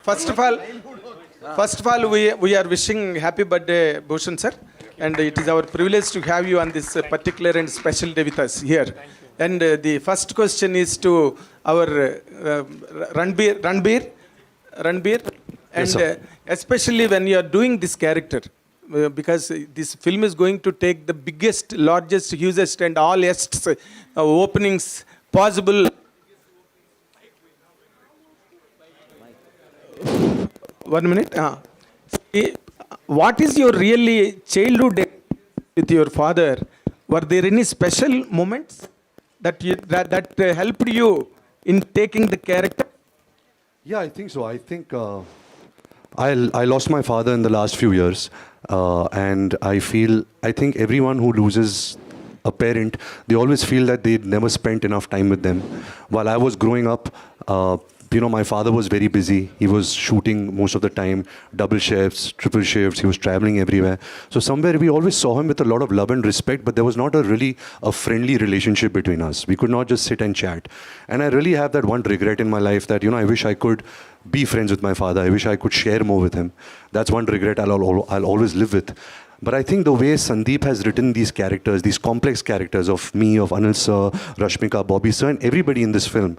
first of all, we are wishing happy birthday, Bhushan sir, and it is our privilege to have you on this particular and special day with us here. And the first question is to our Ranbir, and Yes, especially when you are doing this character, because this film is going to take the biggest, largest, hugest, and all openings possible. One minute. What is your really childhood with your father? Were there any special moments that helped you in taking the character? Yeah, I think so. I think I lost my father in the last few years, and I think everyone who loses a parent, they always feel that they never spent enough time with them. While I was growing up, my father was very busy. He was shooting most of the time, double shifts, triple shifts. He was traveling everywhere. So somewhere we always saw him with a lot of love and respect, but there was not a friendly relationship between us. We could not just sit and chat. And I really have that one regret in my life that, I wish I could be friends with my father. I wish I could share more with him. That's one regret I'll always live with. But I think the way Sandeep has written these characters, these complex characters of me, of Anil sir, Rashmika, Bobby sir, and everybody in this film,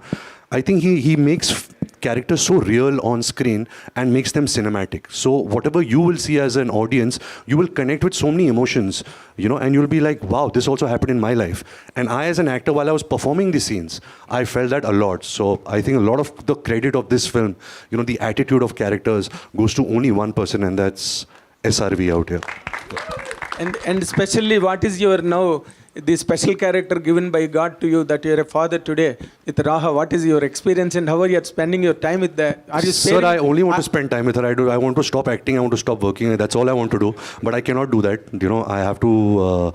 I think he makes characters so real on screen and makes them cinematic. So whatever you will see as an audience, you will connect with so many emotions, and you'll be like, wow, this also happened in my life. And I, as an actor, while I was performing these scenes, I felt that a lot. So I think a lot of the credit of this film, the attitude of characters goes to only one person, and that's SRV out here. And especially, what is your now the special character given by God to you that you are a father today with Raha? What is your experience and how are you spending your time with that? Are you Sir, I only want to spend time with her. I want to stop acting. I want to stop working. That's all I want to do. But I cannot do that. I have to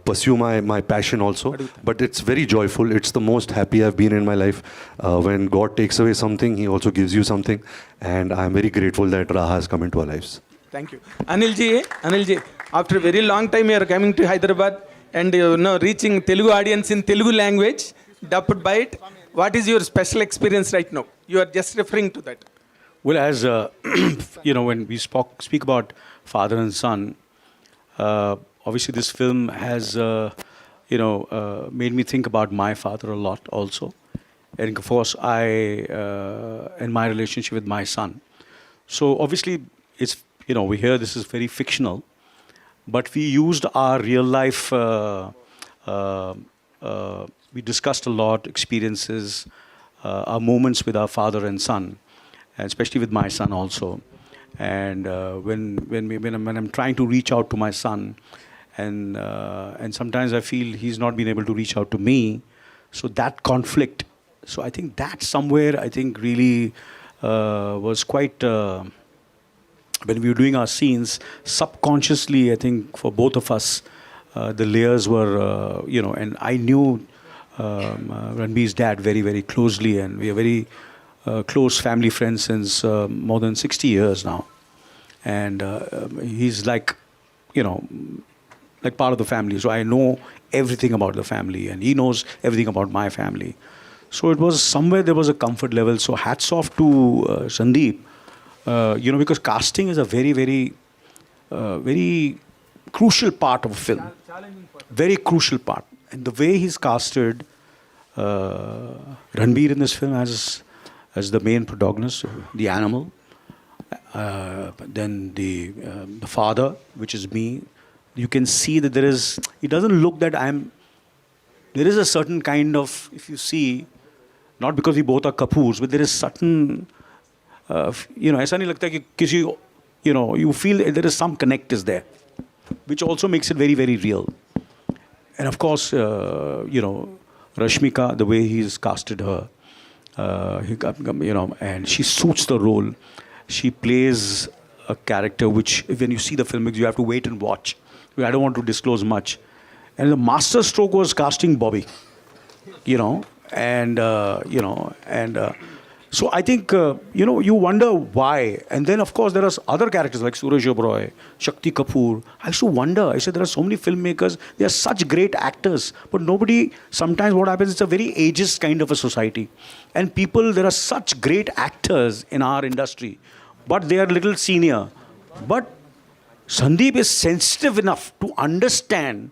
pursue my passion also. But it's very joyful. It's the most happy I've been in my life. When God takes away something, He also gives you something. And I'm very grateful that Raha has come into our lives. Thank you. Anilji, after a very long time you are coming to Hyderabad and reaching Telugu audience in Telugu language, dubbed by it. What is your special experience right now? You are just referring to that. Well, as when we speak about father and son, obviously this film has made me think about my father a lot also, and of course and my relationship with my son. So obviously it's we hear this is very fictional, but we used our real life. We discussed a lot experiences, our moments with our father and son, and especially with my son also. And when I'm trying to reach out to my son, and sometimes I feel he's not been able to reach out to me, so that conflict. So I think that somewhere really was quite. When we were doing our scenes, subconsciously, I think for both of us, the layers were, and I knew Ranbir's dad very, very closely, and we are very close family friends since more than 60 years now. And he's like part of the family. So I know everything about the family, and he knows everything about my family. So it was somewhere there was a comfort level. So hats off to Sandeep. Because casting is a very, very, very crucial part of a film. Very crucial part. And the way he's casted Ranbir in this film as the main protagonist, the animal, then the father, which is me, you can see that it doesn't look that there is a certain kind of, if you see, not because we both are Kapoors, but there is certain, ऐसा नहीं लगता कि किसी, you feel there is some connect is there, which also makes it very, very real. And of course, Rashmika, the way he's casted her, and she suits the role. She plays a character which, when you see the film, you have to wait and watch. I don't want to disclose much. And the master stroke was casting Bobby, So I think, you wonder why. And then, of course, there are other characters like Suresh Oberoi, Shakti Kapoor. I used to wonder. I said, there are so many filmmakers. They are such great actors. But nobody, sometimes what happens, it's a very ageist kind of a society. And people, there are such great actors in our industry. But they are little senior. But Sandeep is sensitive enough to understand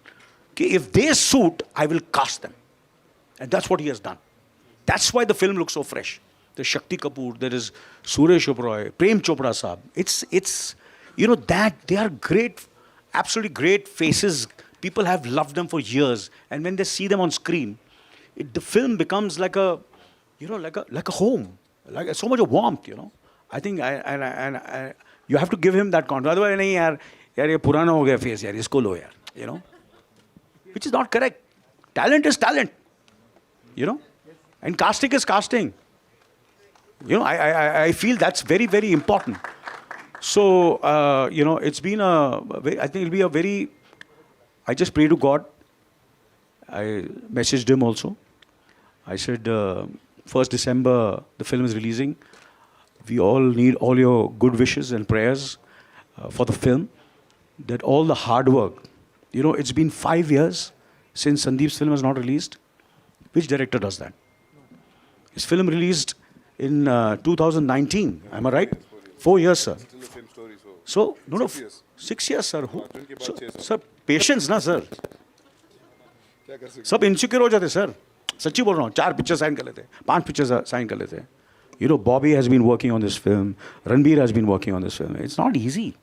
that if they suit, I will cast them. And that's what he has done. That's why the film looks so fresh. There's Shakti Kapoor, there is Suresh Oberoi, Prem Chopra Saab. It's that they are great, absolutely great faces. People have loved them for years. And when they see them on screen, the film becomes like a home, like so much of warmth, I think you have to give him that confidence. Otherwise, nahi yaar ye purana ho gaya face yaar, isko lo yaar, which is not correct. Talent is talent, and casting is casting. I feel that's very, very important. So, it's been I think it'll be a very, I just pray to God. I messaged him also. I said, 1st December, the film is releasing. We all need all your good wishes and prayers for the film. That all the hard work, it's been 5 years since Sandeep's film was not released. Which director does that? His film released in 2019, am I right? 4 years, sir. So, 6 years, sir. Sir, patience, na, sir. सब insecure हो जाते sir, सच्ची बोल रहा हूँ. 4 picture sign कर लेते हैं, 5 पिक्चर साइन कर लेते हैं. Bobby has been working on this film. Ranbir has been working on this film. It's not easy,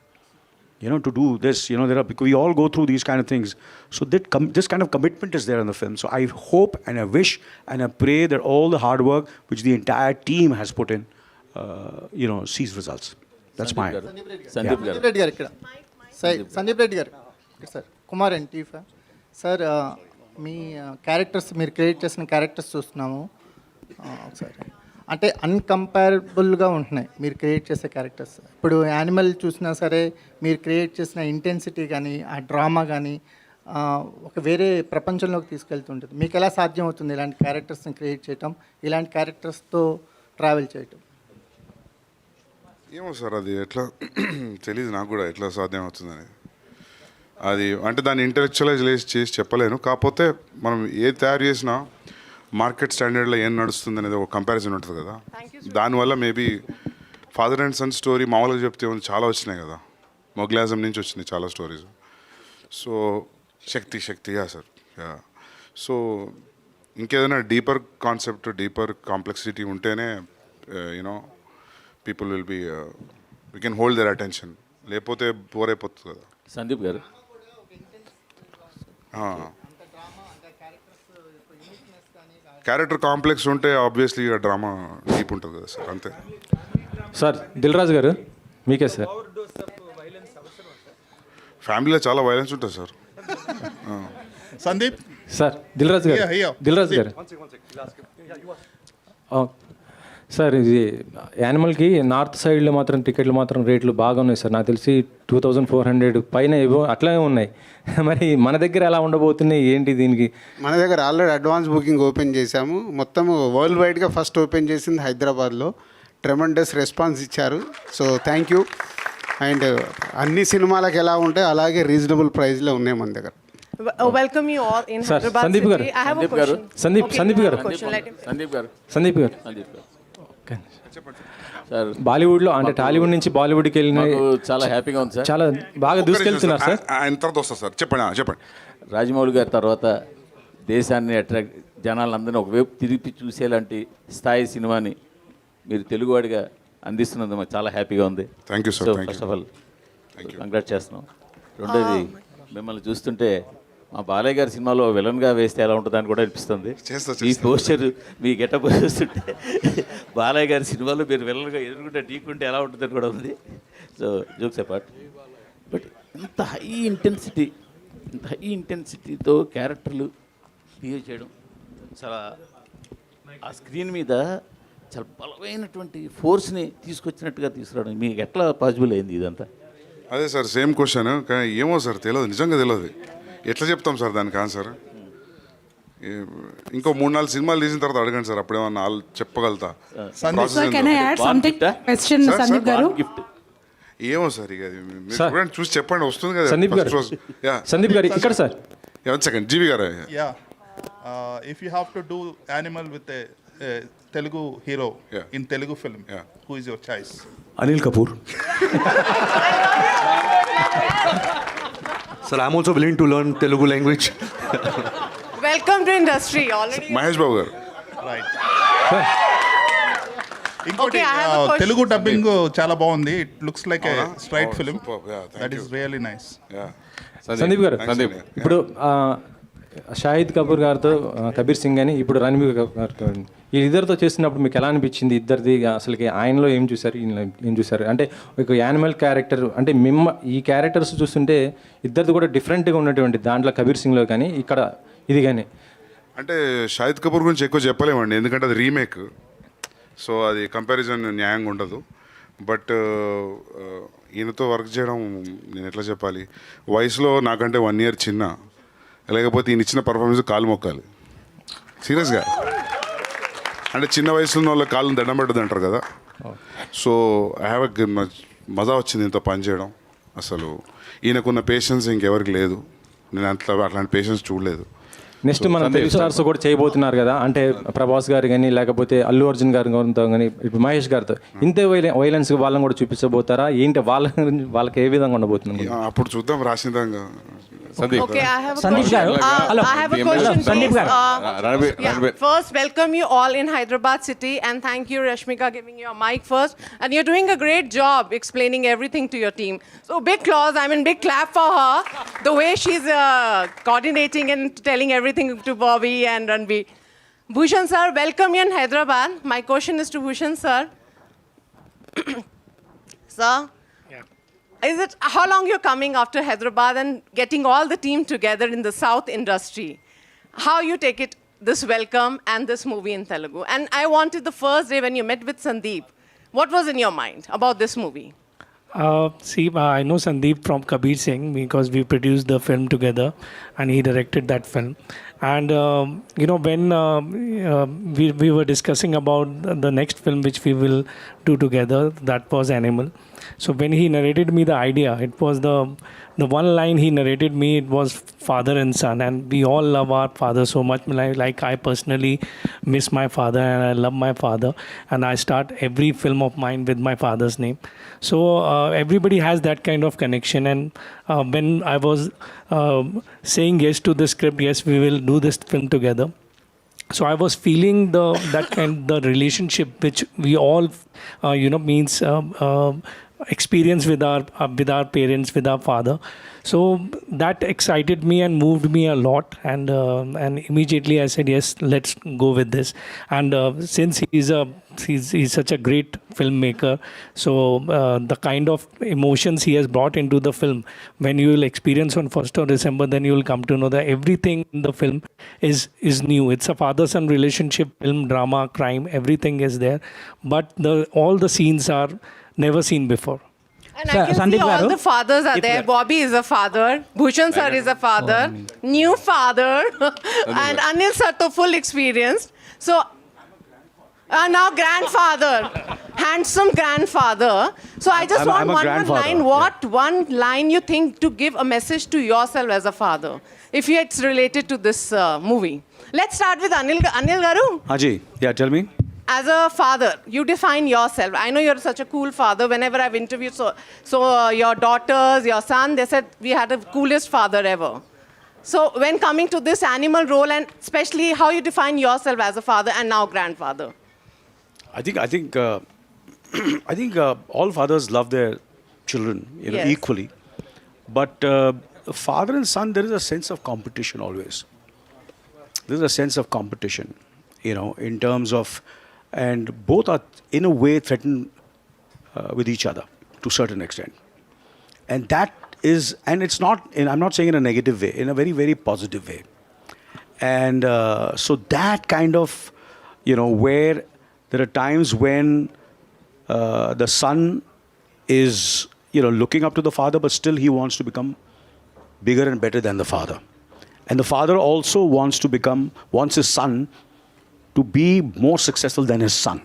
to do this. We all go through these kind of things. So this kind of commitment is there in the film. So I hope and I wish and I pray that all the hard work which the entire team has put in, sees results. That's my. Sandeep Reddy garu ikkada. Sandeep Reddy garu. Sir, Kumar and Tifa. Sir, me characters మీరు create చేసిన characters చూస్తున్నాము ఒకసారి అంటే అన్కంపేరబుల్గా ఉంటున్నాయి మీరు create చేసే characters. ఇప్పుడు animal చూసినా సరే మీరు క్రియేట్ చేసిన ఇంటెన్సిటీ కానీ ఆ డ్రామా కానీ ఒక వేరే ప్రపంచంలోకి తీసుకెళ్తుంటుంది. మీకు ఎలా సాధ్యం అవుతుంది ఇలాంటి క్యారెక్టర్స్ని క్రియేట్ చేయటం, ఇలాంటి క్యారెక్టర్స్తో ట్రావెల్ చేయటం? ఏమో సార్, అది ఎట్లా తెలీదు నాకు కూడా, ఎట్లా సాధ్యం అవుతుందని. అది అంటే దాన్ని ఇంటలెక్చువలైజ్ చేసి చెప్పలేను. కాకపోతే మనం ఏది తయారు చేసినా మార్కెట్ స్టాండర్డ్లో ఏం నడుస్తుంది అనేది ఒక కంపారిజన్ ఉంటుంది కదా. దానివల్ల maybe father and son story మామూలుగా చెప్తే చాలా వచ్చినాయి కదా, మొగ్లాజం నుంచి వచ్చినాయి చాలా స్టోరీస్. సో శక్తియా సార్, సో ఇంకేదైనా డీపర్ కాన్సెప్ట్, డీపర్ కాంప్లెక్సిటీ ఉంటేనే people will be we can hold their attention, లేకపోతే బోర్ అయిపోతుంది కదా. సందీప్ గారు, క్యారెక్టర్ కాంప్లెక్స్ ఉంటే ఆబ్వియస్లీ డ్రామా డీప్ ఉంటుంది కదా సార్, అంతే. సార్ దిల్ రాజు గారు మీకే సార్. ఫ్యామిలీలో చాలా వైలెన్స్ ఉంటుంది సార్. సందీప్ సార్ దిల్ రాజు గారు సార్, ఇది యానిమల్కి నార్త్ సైడ్లో మాత్రం టికెట్లు మాత్రం రేట్లు బాగా ఉన్నాయి సార్. నాకు తెలిసి 2400 పైన ఏవో అట్లాగే ఉన్నాయి. మరి మన దగ్గర ఎలా ఉండబోతున్నాయి ఏంటి దీనికి? మన దగ్గర ఆల్రెడీ అడ్వాన్స్ బుకింగ్ ఓపెన్ చేశాము. మొత్తం వరల్డ్ వైడ్గా ఫస్ట్ ఓపెన్ చేసింది హైదరాబాద్లో. ట్రెమండస్ రెస్పాన్స్ ఇచ్చారు. So thank you. అండ్ అన్ని సినిమాలకు ఎలా ఉంటాయి అలాగే రీజనబుల్ ప్రైస్లో ఉన్నాయి మన దగ్గర. Welcome you all in Sir, Hyderabad Sandeep city. garu. I have a question. Sandeep garu. Sandeep గారు సార్ బాలీవుడ్లో అంటే టాలీవుడ్ నుంచి బాలీవుడ్కి వెళ్ళిన చాలా హ్యాపీగా ఉంది సార్. చాలా బాగా దూసుకెళ్తున్నారు సార్. ఆయన తర్వాత వస్తా సార్, చెప్పండి. రాజమౌళి గారి తర్వాత దేశాన్ని అట్రాక్ట్ జనాలందరినీ ఒకవైపు తిరిగి చూసేలాంటి స్థాయి సినిమాని మీరు తెలుగువాడిగా అందిస్తున్నందుకు మాకు చాలా హ్యాపీగా ఉంది. Thank you sir. First of all congrats చేస్తున్నాం. రెండోది మిమ్మల్ని చూస్తుంటే మా బాలయ్య గారి సినిమాలో విలన్గా వేస్తే ఎలా ఉంటుందని కూడా అనిపిస్తుంది. ఈ పోస్టర్ మీ గెటప్ చూస్తుంటే బాలయ్య గారి సినిమాలో మీరు విలన్గా ఎదుర్కొంటే ఢీకుంటే ఎలా ఉంటుందని కూడా ఉంది. సో జోక్స్ అపార్ట్, బట్ ఇంత హై ఇంటెన్సిటీతో క్యారెక్టర్లు బిహేవ్ చేయడం చాలా ఆ స్క్రీన్ మీద చాలా బలమైనటువంటి ఫోర్స్ని తీసుకొచ్చినట్టుగా తీసుకురావడం మీకు ఎట్లా పాసిబుల్ అయింది ఇదంతా? అదే సార్, సేమ్ క్వశ్చన్. కానీ ఏమో సార్ తెలియదు, నిజంగా తెలియదు. ఎట్లా చెప్తాం సార్ దానికి ఆన్సర్? ఇంకో 3-4 సినిమాలు తీసిన తర్వాత అడగండి సార్, అప్పుడేమన్నా చెప్పగలుగుతా. Sir, can I add something? Question, Sandeep garu. Gift ఏమో సార్ ఇక అది మీరు చూడండి, చూసి చెప్పండి, వస్తుంది కదా. సందీప్ గారు, సందీప్ గారు ఇక్కడ సార్. వన్ సెకండ్, జీవి గారు. Yeah. If you have to do animal with a Telugu hero in Telugu film, who is your choice? Anil Kapoor. Sir, I'm also willing to learn Telugu language. Welcome to industry already. Mahesh Babu గారు. Right. Okay, I have a question. Telugu dubbing చాలా బాగుంది. It looks like a straight film. Superb. Yeah, thank That you. is really nice. Yeah. Sandeep గారు, ఇప్పుడు షాహిద్ కపూర్ గారితో కబీర్ సింగ్ అని, ఇప్పుడు రణబీర్ గారితో, ఈ ఇద్దరితో చేస్తున్నప్పుడు మీకు ఎలా అనిపించింది? ఇద్దరిది అసలుకి ఆయనలో ఏం చూసారు, ఈయనలో ఏం చూసారు? అంటే ఒక యానిమల్ క్యారెక్టర్, అంటే ఈ క్యారెక్టర్స్ చూస్తుంటే ఇద్దరిది కూడా డిఫరెంట్గా ఉన్నటువంటి, దాంట్లో కబీర్ సింగ్లో కానీ ఇక్కడ ఇది కానీ. అంటే షాహిద్ కపూర్ గురించి ఎక్కువ చెప్పలేమండి, ఎందుకంటే అది రీమేక్, సో అది కంపారిజన్ న్యాయంగా ఉండదు. బట్ ఈయనతో వర్క్ చేయడం, నేను ఎట్లా చెప్పాలి, వయసులో నాకంటే 1 year చిన్న, లేకపోతే ఈయన ఇచ్చిన పర్ఫార్మెన్స్ కాలు మొక్కాలి సీరియస్గా. అంటే చిన్న వయసులో ఉన్న వాళ్ళ కాళ్ళని దండం పెట్టదు అంటారు కదా. సో ఐ హ్యావ్ మజా వచ్చింది ఇంత పని చేయడం. అసలు ఈయనకున్న పేషెన్స్ ఇంకెవరికి లేదు, నేను అట్లాంటి పేషెన్స్ చూడలేదు. నెక్స్ట్ మన తెలుగు స్టార్స్ కూడా చేయబోతున్నారు కదా, అంటే ప్రభాస్ గారు కానీ, లేకపోతే అల్లు అర్జున్ గారితో కానీ, ఇప్పుడు మహేష్ గారితో ఇంతే వైలెన్స్ వాళ్ళని కూడా చూపించబోతారా ఏంటి? వాళ్ళకి ఏ విధంగా ఉండబోతుంది? అప్పుడు చూద్దాం రాసిందంగా. Okay, I have a question. I have a question. Please. First, welcome you all in Hyderabad city, and thank you, Rashmika, giving you a mic first. And you're doing a great job explaining everything to your team. So big applause. I mean, big clap for her. The way she's coordinating and telling everything to Bobby and Ranbir. Bhushan sir, welcome you in Hyderabad. My question is to Bhushan sir. Sir. Is it how long you're coming after Hyderabad and getting all the team together in the South industry? How you take it, this welcome and this movie in Telugu? And I wanted the first day when you met with Sandeep, what was in your mind about this movie? I know Sandeep from Kabir Singh because we produced the film together and he directed that film. And when we were discussing about the next film which we will do together, that was Animal. So when he narrated me the idea, it was the one line he narrated me, it was father and son, and we all love our father so much. Like I personally miss my father and I love my father, and I start every film of mine with my father's name. So everybody has that kind of connection, and when I was saying yes to the script, yes, we will do this film together. So I was feeling the relationship which we all means experience with our parents, with our father. So that excited me and moved me a lot, and immediately I said yes, let's go with this. And since he's such a great filmmaker, so the kind of emotions he has brought into the film, when you will experience on 1st of December, then you will come to know that everything in the film is new. It's a father-son relationship film, drama, crime, everything is there, but all the scenes are never seen before. And I can see all the fathers are there. Bobby is a father. Bhushan sir is a father. New father. And Anil sir to full experienced. So now grandfather. Handsome grandfather. So I just want one line. What one line you think to give a message to yourself as a father? If it's related to this movie. Let's start with Anil garu. Haji, yeah, tell me. As a father, you define yourself. I know you're such a cool father. Whenever I've interviewed your daughters, your son, they said we had the coolest father ever. So when coming to this animal role, and especially how you define yourself as a father and now grandfather. I think all fathers love their children, Yes. equally. But father and son, there is a sense of competition always. There is a sense of competition, in terms of. And both are, in a way, threatened with each other to a certain extent. And that is, and it's not, I'm not saying in a negative way, in a very, very positive way. And so that kind of, where there are times when the son is, looking up to the father, but still he wants to become bigger and better than the father. And the father also wants his son to be more successful than his son.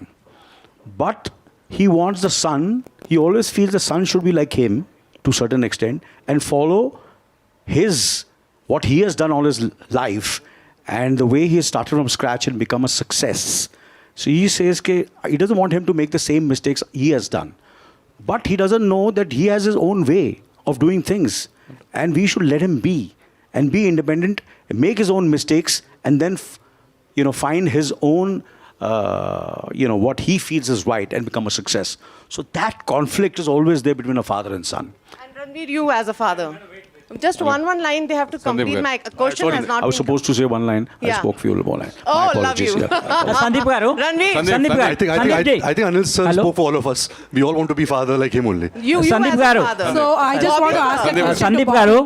But he wants the son, he always feels the son should be like him to a certain extent and follow what he has done all his life and the way he has started from scratch and become a success. So he says he doesn't want him to make the same mistakes he has done. But he doesn't know that he has his own way of doing things. And we should let him be and be independent, make his own mistakes, and then find his own, what he feels is right and become a success. So that conflict is always there between a father and son. And Ranbir, you as a father. Just one line they have to complete. My question has not I was supposed to say one line. I Yeah. spoke few more line. Oh, My love apologies. you. Yeah. Sandeep garu. Ranbir, I think Anil sir spoke for all of us. We all want to be father like him only. you Sandeep as a garu. father. So I just want to ask a question to Sandeep Bobby. గారు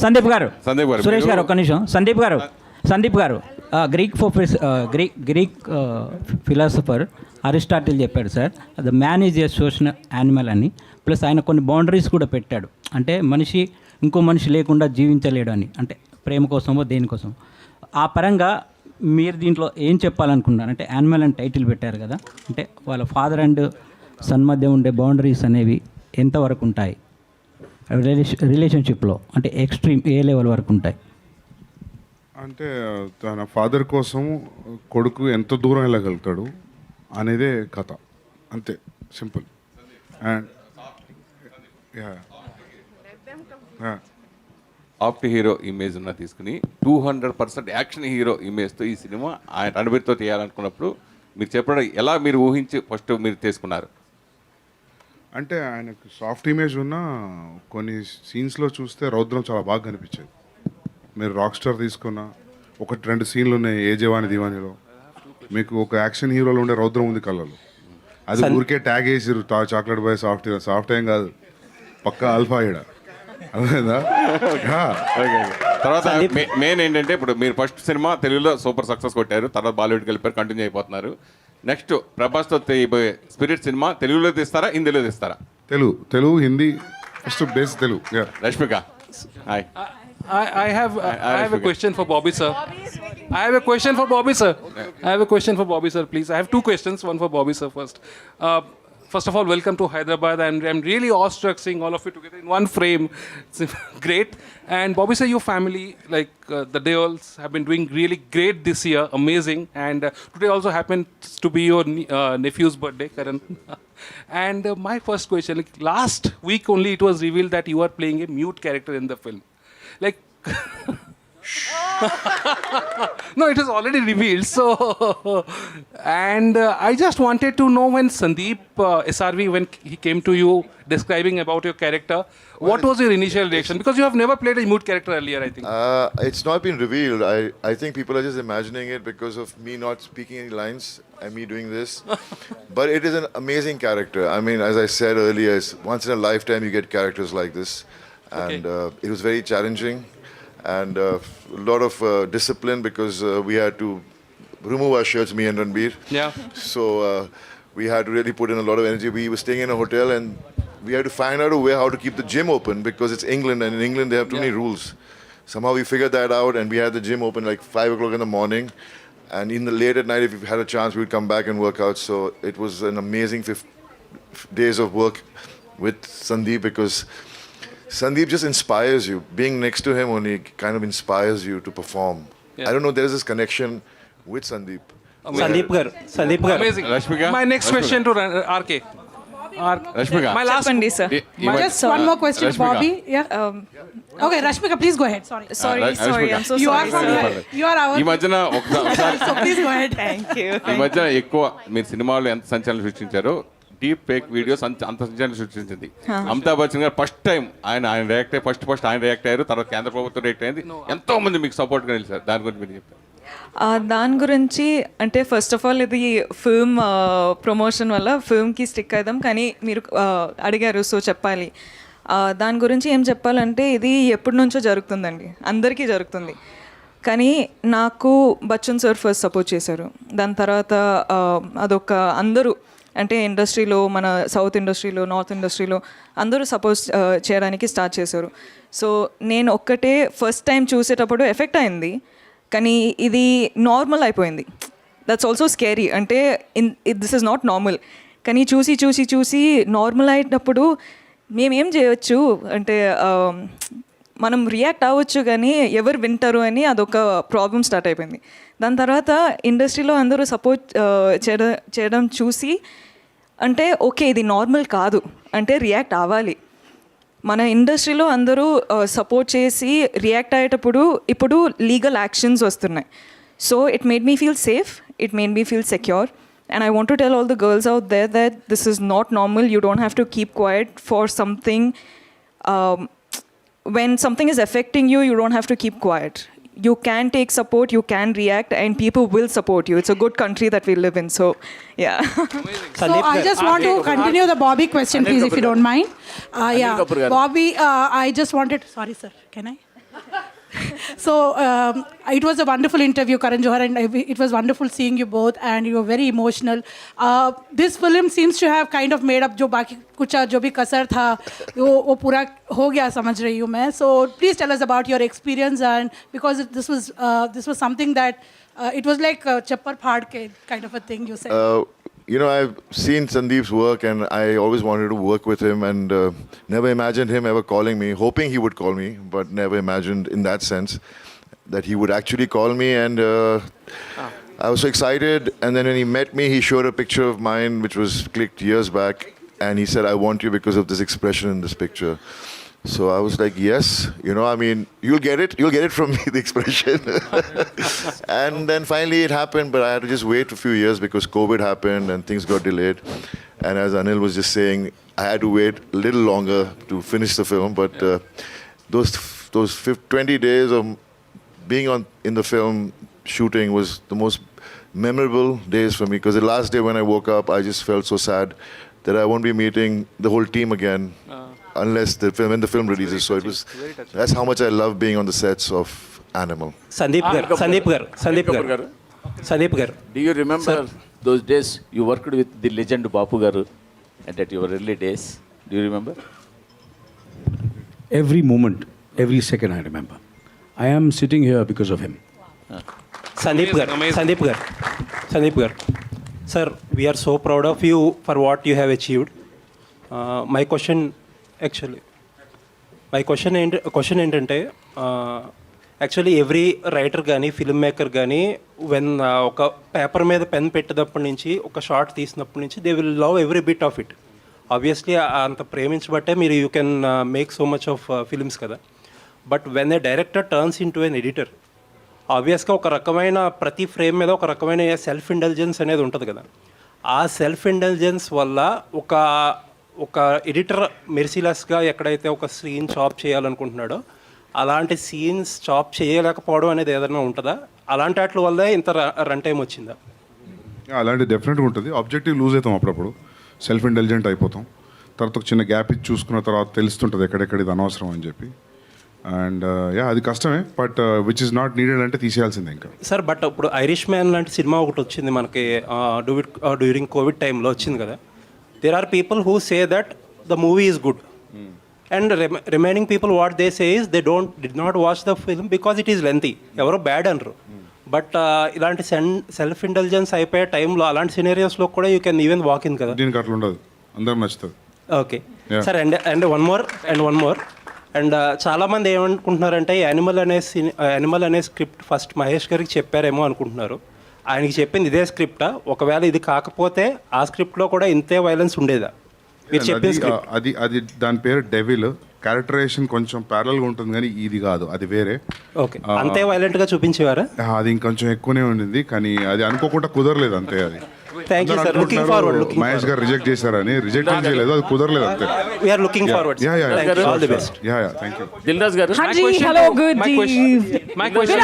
సందీప్ గారు సందీప్ గారు, సురేష్ గారు మీరు- ఒక్క నిమిషం. సందీప్ గారు Greek philosopher Aristotle చెప్పాడు sir, the man is a social animal అని. ప్లస్ ఆయన కొన్ని బౌండరీస్ కూడా పెట్టాడు, అంటే మనిషి ఇంకో మనిషి లేకుండా జీవించలేడు అని, అంటే ప్రేమ కోసమో దేనికోసం. ఆ పరంగా మీరు దీంట్లో ఏం చెప్పాలనుకుంటున్నారు? అంటే యానిమల్ అని టైటిల్ పెట్టారు కదా, అంటే వాళ్ళ ఫాదర్ అండ్ సన్ మధ్య ఉండే బౌండరీస్ అనేవి ఎంతవరకు ఉంటాయి రిలేషన్షిప్లో, అంటే ఎక్స్ట్రీమ్ ఏ లెవెల్ వరకు ఉంటాయి? అంటే తన ఫాదర్ కోసం కొడుకు ఎంత దూరం వెళ్ళగలుగుతాడు అనేదే కథ, అంతే, simple. And after hero image ఉన్న తీసుకుని 200% యాక్షన్ హీరో ఇమేజ్తో ఈ సినిమా ఆయన రణబీర్తో చేయాలనుకున్నప్పుడు మీరు చెప్పడం ఎలా మీరు ఊహించి ఫస్ట్ మీరు తీసుకున్నారు? అంటే ఆయనకు సాఫ్ట్ ఇమేజ్ ఉన్న కొన్ని సీన్స్లో చూస్తే రౌద్రం చాలా బాగా కనిపించేది. మీరు రాక్ స్టార్ తీసుకున్న 1-2 సీన్లు ఉన్నాయి ఏ జవాని దివానీలో, మీకు ఒక యాక్షన్ హీరోలో ఉండే రౌద్రం ఉంది కళ్ళలో. అది ఊరికే ట్యాగ్ వేసిరు చాక్లెట్ బాయ్ సాఫ్ట్ ఏం కాదు, పక్కా ఆల్ఫా ఈడ, అర్థమైందా? తర్వాత మెయిన్ ఏంటంటే ఇప్పుడు మీరు ఫస్ట్ సినిమా తెలుగులో సూపర్ సక్సెస్ కొట్టారు, తర్వాత బాలీవుడ్కి వెళ్ళిపోయారు, కంటిన్యూ అయిపోతున్నారు. నెక్స్ట్ ప్రభాస్తో తీయబోయే స్పిరిట్ సినిమా తెలుగులో తీస్తారా హిందీలో తీస్తారా? Telugu Hindi first base Telugu. Rashmika hi. I have a question for Bobby sir. I have a question for Bobby sir, please. I have 2 questions, one for Bobby sir first. First of all, welcome to Hyderabad, and I'm really awestruck seeing all of you together in one frame. It's great. And Bobby sir, your family, like the Deols, have been doing really great this year, amazing. And today also happens to be your nephew's birthday, Karan. And my first question, like last week only it was revealed that you are playing a mute character in the film. Like, no, it is already revealed. So, and I just wanted to know, when Sandeep SRV, when he came to you describing about your character, what was your initial reaction? Because you have never played a mute character earlier, I think. It's not been revealed. I think people are just imagining it because of me not speaking any lines and me doing this. But it is an amazing character. I mean, as I said earlier, it's once in a lifetime you get characters like this. And it was very challenging. And a lot of discipline because we had to remove our shirts, me and Ranbir. Yeah. So we had to really put in a lot of energy. We were staying in a hotel and we had to find out a way how to keep the gym open because it's England, and in England they have too many rules. Somehow we figured that out, and we had the gym open like 5 o'clock in the morning. And in the late at night, if we had a chance, we'd come back and work out. So it was an amazing 5 days of work with Sandeep because Sandeep just inspires you. Being next to him only kind of inspires you to perform. I don't know, there is this connection with Sandeep. Sandeep garu. Amazing. Rashmika? My next question to RK. Rashmika. My last sir. Just one more question, Rashmika. Bobby. Yeah. Okay, Rashmika, please go ahead. Sorry. Sorry, You I'm are from here. You are our. ఈ మధ్యన So please go ahead. Thank you. ఈ మధ్యన ఎక్కువ మీరు సినిమాలో ఎంత సంచలనం సృష్టించారో deep fake videos అంత సంచలనం సృష్టించింది. అమితాబ్ బచ్చన్ గారు ఫస్ట్ టైం ఆయన రియాక్ట్ అయ్యి ఫస్ట్ ఆయన రియాక్ట్ అయ్యారు, తర్వాత కేంద్ర ప్రభుత్వం రియాక్ట్ అయింది, ఎంతో మంది మీకు సపోర్ట్గా నిలిచారు. దాని గురించి మీరు చెప్పారు. దాని గురించి అంటే ఫస్ట్ ఆఫ్ ఆల్ ఇది ఫిల్మ్ ప్రమోషన్ వల్ల ఫిల్మ్కి స్టిక్ అవుదాం, కానీ మీరు అడిగారు సో చెప్పాలి. దాని గురించి ఏం చెప్పాలంటే ఇది ఎప్పటి నుంచో జరుగుతుందండి, అందరికీ జరుగుతుంది. కానీ నాకు బచ్చన్ సార్ ఫస్ట్ సపోర్ట్ చేశారు, దాని తర్వాత అదొక అందరూ అంటే ఇండస్ట్రీలో, మన సౌత్ ఇండస్ట్రీలో, నార్త్ ఇండస్ట్రీలో అందరూ సపోజ్ చేయడానికి స్టార్ట్ చేశారు. సో నేను ఒక్కటే ఫస్ట్ టైం చూసేటప్పుడు ఎఫెక్ట్ అయింది, కానీ ఇది నార్మల్ అయిపోయింది. That's also scary. అంటే దిస్ ఇస్ నాట్ నార్మల్. కానీ చూసి చూసి చూసి నార్మల్ అయినప్పుడు మేమేం చేయవచ్చు అంటే మనం రియాక్ట్ అవ్వచ్చు, కానీ ఎవరు వింటారు అని అదొక ప్రాబ్లం స్టార్ట్ అయిపోయింది. దాని తర్వాత ఇండస్ట్రీలో అందరూ సపోర్ట్ చేయడం చూసి అంటే ఓకే ఇది నార్మల్ కాదు, అంటే రియాక్ట్ అవ్వాలి. మన ఇండస్ట్రీలో అందరూ సపోర్ట్ చేసి రియాక్ట్ అయ్యేటప్పుడు ఇప్పుడు లీగల్ యాక్షన్స్ వస్తున్నాయి. So it made me feel safe, it made me feel secure. And I want to tell all the girls out there that this is not normal. You don't have to keep quiet for something. When something is affecting you, you don't have to keep quiet. You can take support, you can react, and people will support you. It's a good country that we live in. So, yeah. So I just want to continue the Bobby question, please, if you don't mind. Yeah, Bobby, I just wanted... Sorry, sir. Can I? So it was a wonderful interview, Karan Johar, and it was wonderful seeing you both, and you were very emotional. This film seems to have kind of made up जो बाकी कुछ जो भी कसर था वो पूरा हो गया समझ रही हूँ मैं. So please tell us about your experience, and because this was something that it was like chappar phad ke kind of a thing you said. You know, I've seen Sandeep's work and I always wanted to work with him, and never imagined him ever calling me, hoping he would call me, but never imagined in that sense that he would actually call me. And I was so excited, and then when he met me, he showed a picture of mine which was clicked years back, and he said, I want you because of this expression in this picture. So I was like, yes, you know, I mean, you'll get it from me, the expression. And then finally it happened, but I had to just wait a few years because COVID happened and things got delayed. And as Anil was just saying, I had to wait a little longer to finish the film. But those 20 days of being in the film shooting was the most memorable days for me, because the last day when I woke up, I just felt so sad that I won't be meeting the whole team again. Unless when the film releases. So that's how much I love being on the sets of Animal. Sandeep Gar. Do you remember those days you worked with the legend Bapu Garu and at your early days? Do you remember? Every moment, every second I remember. I am sitting here because of him. Sandeep Gar. Sir, we are so proud of you for what you have achieved. My question ఏంటంటే actually every writer కానీ film maker కానీ when ఒక paper మీద pen పెట్టినప్పటి నుంచి ఒక short తీసినప్పటి నుంచి they will love every bit of it. Obviously అంత ప్రేమించబట్టే మీరు you can make so much of films కదా. But when a director turns in to an editor, ఆబ్వియస్గా ఒక రకమైన ప్రతి ఫ్రేమ్ మీద ఒక రకమైన సెల్ఫ్ ఇంటెలిజెన్స్ అనేది ఉంటుంది కదా. ఆ సెల్ఫ్ ఇంటెలిజెన్స్ వల్ల ఒక ఎడిటర్ మెర్సిలెస్గా ఎక్కడైతే ఒక సీన్ చాప్ చేయాలనుకుంటున్నాడో అలాంటి సీన్స్ చాప్ చేయలేకపోవడం అనేది ఏదైనా ఉంటుందా? అలాంటి వాటి వల్లే ఇంత రన్ టైం వచ్చిందా? అలాంటి డెఫినెట్గా ఉంటుంది. ఆబ్జెక్టివ్ లూజ్ అవుతాం అప్పుడప్పుడు, సెల్ఫ్ ఇంటెలిజెంట్ అయిపోతాం. తర్వాత ఒక చిన్న గ్యాప్ ఇచ్చి చూసుకున్న తర్వాత తెలుస్తుంటుంది ఎక్కడెక్కడ ఇది అనవసరం అని చెప్పి. అండ్ అది కష్టమే, but which is not needed అంటే తీసేయాల్సిందే ఇంకా. సార్ బట్ ఇప్పుడు ఐరిష్ మ్యాన్ లాంటి సినిమా ఒకటి వచ్చింది మనకి డ్యూరింగ్ కోవిడ్ టైంలో వచ్చింది కదా. There are people who say that the movie is good, and remaining people what they say is they did not watch the film because it is lengthy. ఎవరో bad అనరు. But ఇలాంటి self intelligence అయిపోయే టైంలో అలాంటి సినేరియోస్లో కూడా you can even walk in కదా. దీనికి అట్లా ఉండదు, అందరూ నచ్చుతుంది. Okay sir. And one more and చాలామంది ఏమనుకుంటున్నారంటే యానిమల్ అనే స్క్రిప్ట్ ఫస్ట్ మహేష్ గారికి చెప్పారేమో అనుకుంటున్నారు. ఆయనకి చెప్పింది ఇదే స్క్రిప్టా? ఒకవేళ ఇది కాకపోతే ఆ స్క్రిప్ట్లో కూడా ఇంతే వైలెన్స్ ఉండేదా? మీరు చెప్పిన అది దాని పేరు డెవిల్. క్యారెక్టరైజేషన్ కొంచెం ప్యారల్గా ఉంటుంది కానీ ఇది కాదు, అది వేరే. ఓకే, అంతే వైలెంట్గా చూపించేవారా? అది ఇంకొంచెం ఎక్కువనే ఉండింది, కానీ అది అనుకోకుండా కుదరలేదు అంతే. అది మహేష్ గారు రిజెక్ట్ చేశారని రిజెక్ట్ చేయలేదు, అది కుదరలేదు అంతే. దిల్రాజ్ గారు, hello good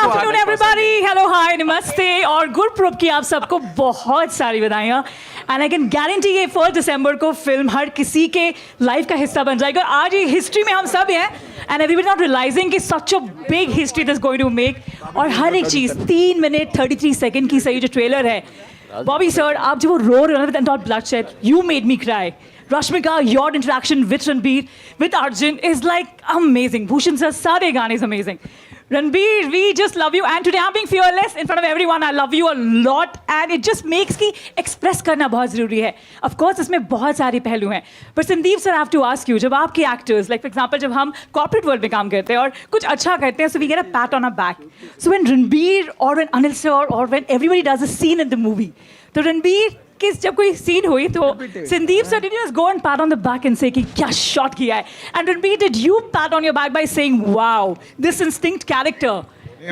afternoon everybody, hello hi नमस्ते और गुड प्रोब की आप सबको बहुत सारी बधाइयाँ. एंड आई कैन गारंटी ये 1 दिसंबर को फिल्म हर किसी के लाइफ का हिस्सा बन जाएगा. और आज ये हिस्ट्री में हम सब हैं एंड एवरीबॉडी नॉट रियलाइजिंग कि such a big history this going to make. और हर एक चीज़ 3 मिनट 33 सेकंड की सही जो ट्रेलर है Bobby sir, आप जब वो रो रहे हो ना with untold bloodshed, you made me cry. Rashmika, your interaction with Ranbir, with Arjun is like amazing. Bhushan sir, सारे गाने is amazing. Ranbir, we just love you, and today I'm being fearless in front of everyone. I love you a lot, and it just makes कि express करना बहुत ज़रूरी है. Of course, इसमें बहुत सारे पहलू हैं. But Sandeep sir, I have to ask you, जब आपके actors, like for example, जब हम corporate world में काम करते हैं और कुछ अच्छा करते हैं, so we get a pat on our back. So when Ranbir or when Anil sir or when everybody does a scene in the movie, तो Ranbir किस जब कोई सीन हुई तो Sandeep sir did you just go and pat on the back and say कि क्या shot किया है, and Ranbir did you pat on your back by saying wow this instinct character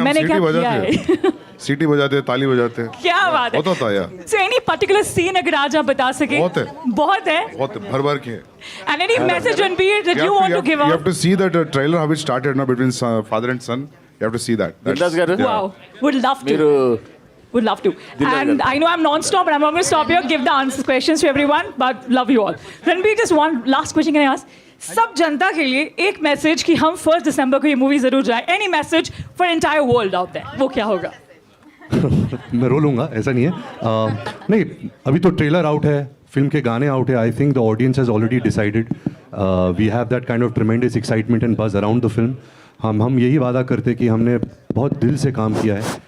मैंने क्या किया है? सीटी बजाते हैं, ताली बजाते हैं, क्या बात है, होता था यार. So any particular scene अगर आज आप बता सके? बहुत है भर भर के. And any message Ranbir that you want to give out? You have to see that trailer how it started now between father and son. You have to see that. Wow, would love to. Would love to. And I know I'm non-stop, but I'm not going to stop here. Give the answers, questions to everyone, but love you all. Ranbir, just one last question can I ask? सब जनता के लिए एक message कि हम 1 दिसंबर को ये movie जरूर जाएं. Any message for entire world out there? वो क्या होगा? मैं रो लूँगा, ऐसा नहीं है. नहीं, अभी तो ट्रेलर आउट है, फिल्म के गाने आउट है. I think the audience has already decided. We have that kind of tremendous excitement and buzz around the film. हम यही वादा करते कि हमने बहुत दिल से काम किया है,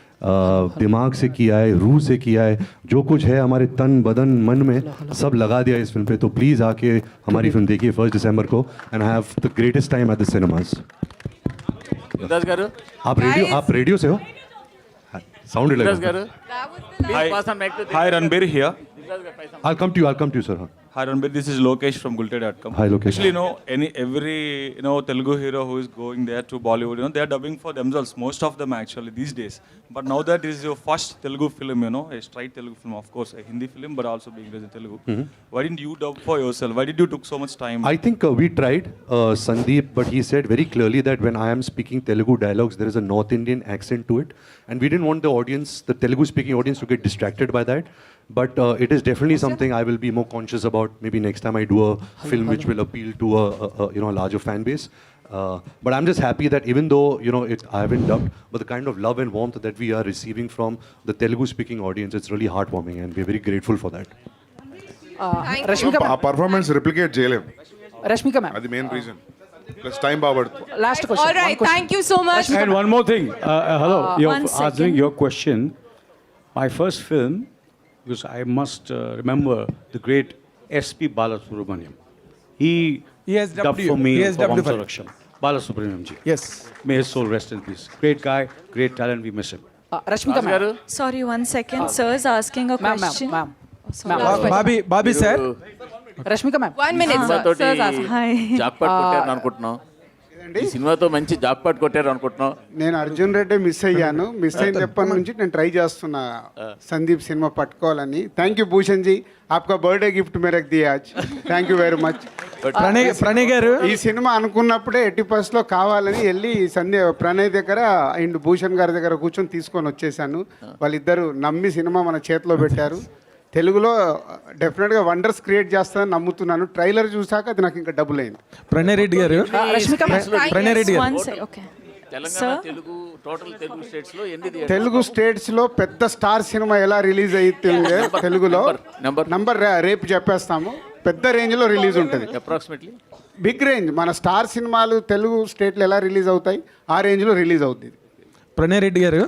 दिमाग से किया है, रूह से किया है, जो कुछ है हमारे तन बदन मन में सब लगा दिया इस फिल्म पे. तो प्लीज़ आके हमारी फिल्म देखिए 1 दिसंबर को and have the greatest time at the cinemas. आप रेडियो से हो? Sound Hi Ranbir here. I'll come to you, sir. Hi Ranbir, this is Lokesh from Gulted.com. Hi Lokesh. Actually, every Telugu hero who is going there to Bollywood, they are dubbing for themselves. Most of them actually these days. But now that this is your first Telugu film, a straight Telugu film, of course, a Hindi film, but also being raised in Telugu. Why didn't you dub for yourself? Why did you took so much time? I think we tried, Sandeep, but he said very clearly that when I am speaking Telugu dialogues, there is a North Indian accent to it, and we didn't want the audience, the Telugu-speaking audience, to get distracted by that. But it is definitely something I will be more conscious about. Maybe next time I do a film which will appeal to a larger fan base. But I'm just happy that even though I haven't dubbed, but the kind of love and warmth that we are receiving from the Telugu-speaking audience, it's really heartwarming, and we're very grateful for that. Our performance replicate Celeb. Rashmika ma'am. That's the main reason. Plus time powered. Last question. All right, thank you so much. And one more thing. Hello, you're one answering second. your question. My first film, because I must remember the great S.P. Balasubramaniam. He has dubbed dubbed for you. me He has for dubbed you for Vansarakshan. Balasubramaniam ji. Yes. May his soul rest in peace. Great guy, great talent, we miss him. Rashmika ma'am. Sorry, 1 second. Sir is asking a question. Ma'am. Bobby sir. Rashmika ma'am. 1 minute, sir. Sir is asking. Hi. Jackpot కొట్టారు అనుకుంటున్నాం. ఈ సినిమాతో మంచి jackpot కొట్టారు అనుకుంటున్నాం. నేను Arjun Reddy miss అయ్యాను. Miss అయిన చెప్పని నుంచి నేను ట్రై చేస్తున్నా సందీప్ సినిమా పట్టుకోవాలని. థ్యాంక్ యూ భూషణ్ జీ, ఆప్కా బర్త్డే గిఫ్ట్ మేరే దియా ఆజ్. Thank you very much. Pranay garu ఈ సినిమా అనుకున్నప్పుడే 80% కావాలని వెళ్ళి ప్రణయ్ దగ్గర అండ్ భూషణ్ గారి దగ్గర కూర్చొని తీసుకొని వచ్చేసాను. వాళ్ళిద్దరు నమ్మి సినిమా మన చేతిలో పెట్టారు. తెలుగులో డెఫినెట్గా వండర్స్ క్రియేట్ చేస్తానని నమ్ముతున్నాను. ట్రైలర్ చూసాక అది నాకు ఇంకా డబుల్ అయింది. ప్రణయ్ రెడ్డి గారు తెలుగు స్టేట్స్ లో పెద్ద స్టార్ సినిమా ఎలా రిలీజ్ అవుతుంది తెలుగులో నంబర్ రేపు చెప్పేస్తాము. పెద్ద రేంజ్ లో రిలీజ్ ఉంటుంది. Approximately big range. మన స్టార్ సినిమాలు తెలుగు స్టేట్లో ఎలా రిలీజ్ అవుతాయి ఆ రేంజ్ లో రిలీజ్ అవుతుంది. ప్రణయ్ రెడ్డి గారు,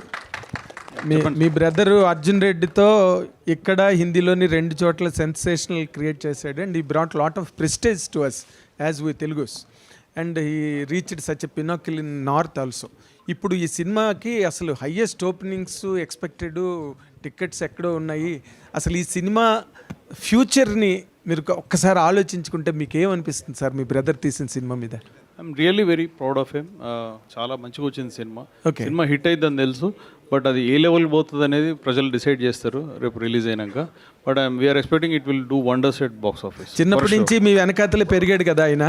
మీ బ్రదరు అర్జున్ రెడ్డితో ఇక్కడ హిందీలోని 2 చోట్ల సెన్సేషనల్ క్రియేట్ చేశాడు. అండ్ ఈ brought lot of prestige to us as we Telugus. And he reached such a pinnacle in north also. ఇప్పుడు ఈ సినిమాకి అసలు హయ్యెస్ట్ ఓపెనింగ్స్ ఎక్స్పెక్టెడ్, టికెట్స్ ఎక్కడో ఉన్నాయి. అసలు ఈ సినిమా ఫ్యూచర్ని మీరు ఒక్కసారి ఆలోచించుకుంటే మీకు ఏమనిపిస్తుంది సార్ మీ బ్రదర్ తీసిన సినిమా మీద? I'm really very proud of him. చాలా మంచిగా వచ్చింది సినిమా. Okay. సినిమా హిట్ అయిద్దని తెలుసు, బట్ అది ఏ లెవెల్ పోతుంది అనేది ప్రజలు డిసైడ్ చేస్తారు రేపు రిలీజ్ అయినాక. But we are expecting it will do wonders at box office. చిన్నప్పటి నుంచి మీ వెనకాతలే పెరిగాడు కదా ఆయన.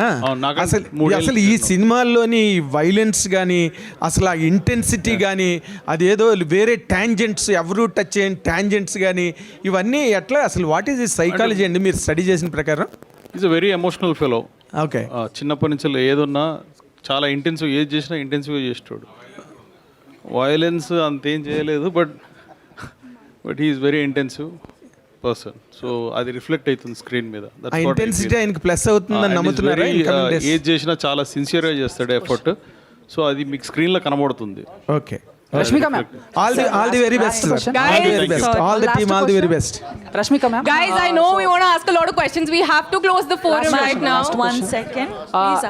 అసలు ఈ సినిమాల్లోని వైలెన్స్ కానీ అసలు ఆ ఇంటెన్సిటీ కానీ అదేదో వేరే టాంజెంట్స్, ఎవరు టచ్ చేయని టాంజెంట్స్ కానీ ఇవన్నీ ఎట్లా అసలు వాట్ ఈస్ ది సైకాలజీ అండి మీరు స్టడీ చేసిన ప్రకారం? Is a very emotional fellow. Okay. చిన్నప్పటి నుంచి ఏదున్నా చాలా ఇంటెన్సివ్, ఏది చేసినా ఇంటెన్సివ్గా చేస్తాడు. వైలెన్స్ అంతేం చేయలేదు, but he is very intensive. Person. So అది రిఫ్లెక్ట్ అవుతుంది స్క్రీన్ మీద. ఆ ఇంటెన్సిటీ ఆయనకి ప్లస్ అవుతుందని నమ్ముతున్నారా? ఏజ్ చేసినా చాలా సిన్సియర్గా చేస్తాడు ఎఫర్ట్. సో అది మీకు స్క్రీన్లో కనబడుతుంది. Okay. Rashmika ma'am, all the very best, sir. All the very best. All the team, all the very best. Rashmika ma'am. Guys, I know we want to ask a lot of questions. We have to close the forum right now. One second.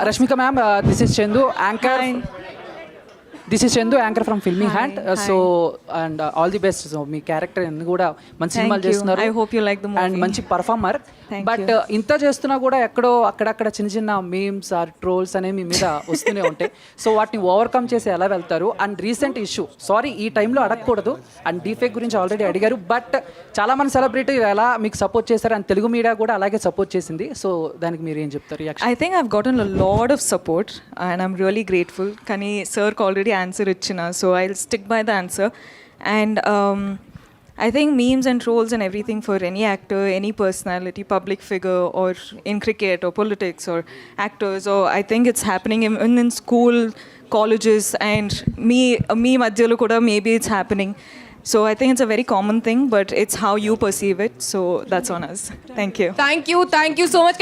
Rashmika ma'am, this is Chandu, anchor. This is Chandu, anchor from Filmy Hand. So and all the best. So me character అన్ని కూడా మంచి సినిమాలు చేస్తున్నారు. I hope you like the movie. And మంచి performer. But ఇంత చేస్తున్నా కూడా ఎక్కడో అక్కడక్కడ చిన్న చిన్న మీమ్స్ ఆర్ ట్రోల్స్ అనేవి మీ మీద వస్తూనే ఉంటాయి. సో వాటిని ఓవర్కమ్ చేసి ఎలా వెళ్తారు? అండ్ రీసెంట్ ఇష్యూ, సారీ ఈ టైంలో అడగకూడదు, అండ్ డీఫేక్ గురించి ఆల్రెడీ అడిగారు, బట్ చాలా మంది సెలబ్రిటీ ఎలా మీకు సపోర్ట్ చేశారు అండ్ తెలుగు మీడియా కూడా అలాగే సపోర్ట్ చేసింది. సో దానికి మీరు ఏం చెప్తారు? I think I've gotten a lot of support and I'm really grateful. Kani sir already answered ichina, so I'll stick by the answer. And I think memes and trolls and everything for any actor, any personality, public figure, or in cricket or politics or actors, or I think it's happening in school, colleges, and me madhyalo kuda maybe it's happening. So I think it's a very common thing, but it's how you perceive it. So that's on us. Thank you. Thank you so much.